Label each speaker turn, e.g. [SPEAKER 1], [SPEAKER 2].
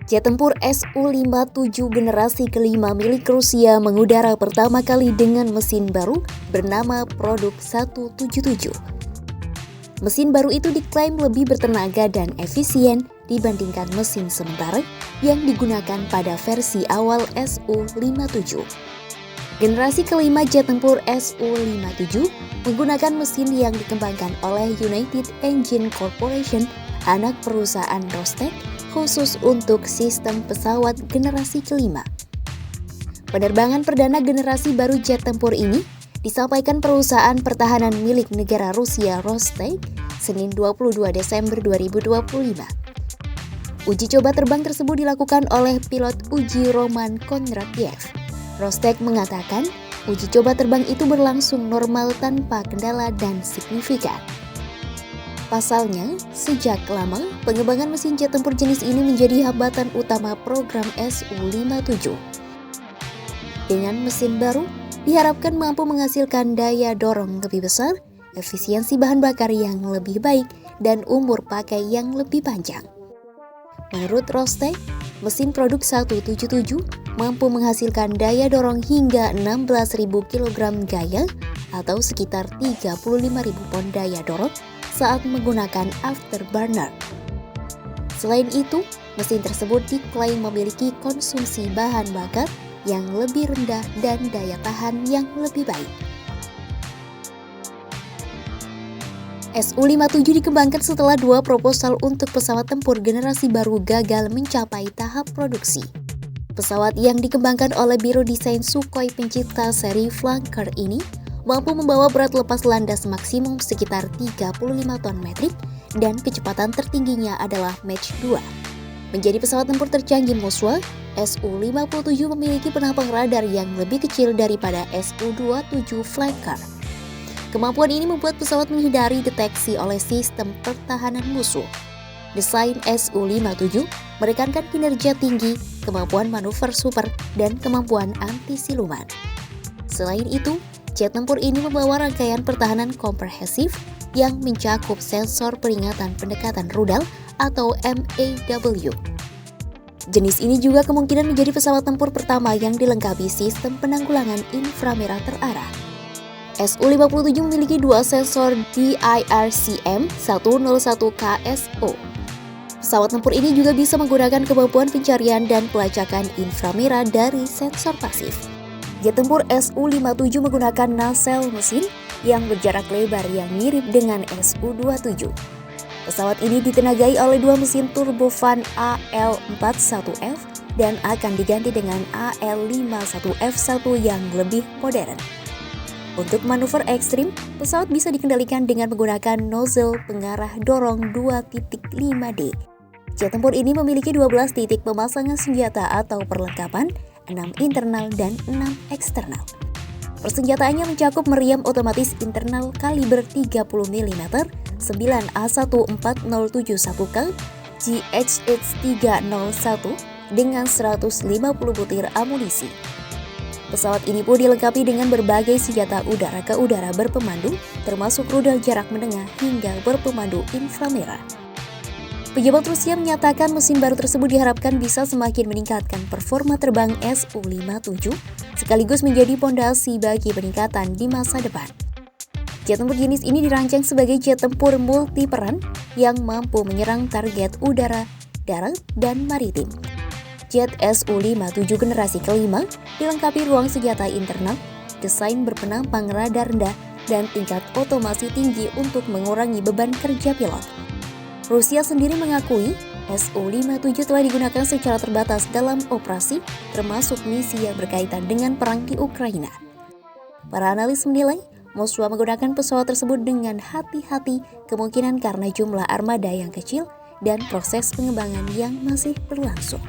[SPEAKER 1] Jet tempur Su-57 generasi kelima milik Rusia mengudara pertama kali dengan mesin baru bernama Produk 177. Mesin baru itu diklaim lebih bertenaga dan efisien dibandingkan mesin sementara yang digunakan pada versi awal Su-57. Generasi kelima jet tempur Su-57 menggunakan mesin yang dikembangkan oleh United Engine Corporation, anak perusahaan Rostec, khusus untuk sistem pesawat generasi kelima. Penerbangan perdana generasi baru jet tempur ini disampaikan perusahaan pertahanan milik negara Rusia Rostec Senin 22 Desember 2025. Uji coba terbang tersebut dilakukan oleh pilot uji Roman Kondratyev. Rostec mengatakan uji coba terbang itu berlangsung normal tanpa kendala dan signifikan. Pasalnya, sejak lama, pengembangan mesin jet tempur jenis ini menjadi hambatan utama program Su-57. Dengan mesin baru, diharapkan mampu menghasilkan daya dorong lebih besar, efisiensi bahan bakar yang lebih baik, dan umur pakai yang lebih panjang. Menurut Rostec, mesin Produk 177 mampu menghasilkan daya dorong hingga 16.000 kg gaya atau sekitar 35.000 pon daya dorong saat menggunakan afterburner. Selain itu, mesin tersebut diklaim memiliki konsumsi bahan bakar yang lebih rendah dan daya tahan yang lebih baik. Su-57 dikembangkan setelah dua proposal untuk pesawat tempur generasi baru gagal mencapai tahap produksi. Pesawat yang dikembangkan oleh Biro Desain Sukhoi pencipta seri Flanker ini mampu membawa berat lepas landas maksimum sekitar 35 ton metrik dan kecepatan tertingginya adalah Mach 2. Menjadi pesawat tempur tercanggih Moskwa, Su-57 memiliki penampang radar yang lebih kecil daripada Su-27 Flanker. Kemampuan ini membuat pesawat menghindari deteksi oleh sistem pertahanan musuh. Desain Su-57 menekankan kinerja tinggi, kemampuan manuver super, dan kemampuan anti-siluman. Selain itu, jet tempur ini membawa rangkaian pertahanan komprehensif yang mencakup sensor peringatan pendekatan rudal atau MAW. Jenis ini juga kemungkinan menjadi pesawat tempur pertama yang dilengkapi sistem penanggulangan inframerah terarah. Su-57 memiliki dua sensor DIRCM-101KSO. Pesawat tempur ini juga bisa menggunakan kemampuan pencarian dan pelacakan inframerah dari sensor pasif. Jet tempur Su-57 menggunakan nacelle mesin yang berjarak lebar yang mirip dengan Su-27. Pesawat ini ditenagai oleh dua mesin turbofan AL41F dan akan diganti dengan AL51F1 yang lebih modern. Untuk manuver ekstrim, pesawat bisa dikendalikan dengan menggunakan nozzle pengarah dorong 2.5D. Jet tempur ini memiliki 12 titik pemasangan senjata atau perlengkapan, 6 internal dan 6 eksternal. Persenjataannya mencakup meriam otomatis internal kaliber 30 mm, 9A1407-1K, GHX-301 dengan 150 butir amunisi. Pesawat ini pun dilengkapi dengan berbagai senjata udara-ke-udara berpemandu, termasuk rudal jarak menengah hingga berpemandu inframerah. Pejabat Rusia menyatakan mesin baru tersebut diharapkan bisa semakin meningkatkan performa terbang Su-57, sekaligus menjadi pondasi bagi peningkatan di masa depan. Jet tempur jenis ini dirancang sebagai jet tempur multiperan yang mampu menyerang target udara, darat, dan maritim. Jet Su-57 generasi kelima dilengkapi ruang senjata internal, desain berpenampang radar rendah, dan tingkat otomasi tinggi untuk mengurangi beban kerja pilot. Rusia sendiri mengakui Su-57 telah digunakan secara terbatas dalam operasi, termasuk misi yang berkaitan dengan perang di Ukraina. Para analis menilai, Moskwa menggunakan pesawat tersebut dengan hati-hati, kemungkinan karena jumlah armada yang kecil dan proses pengembangan yang masih berlangsung.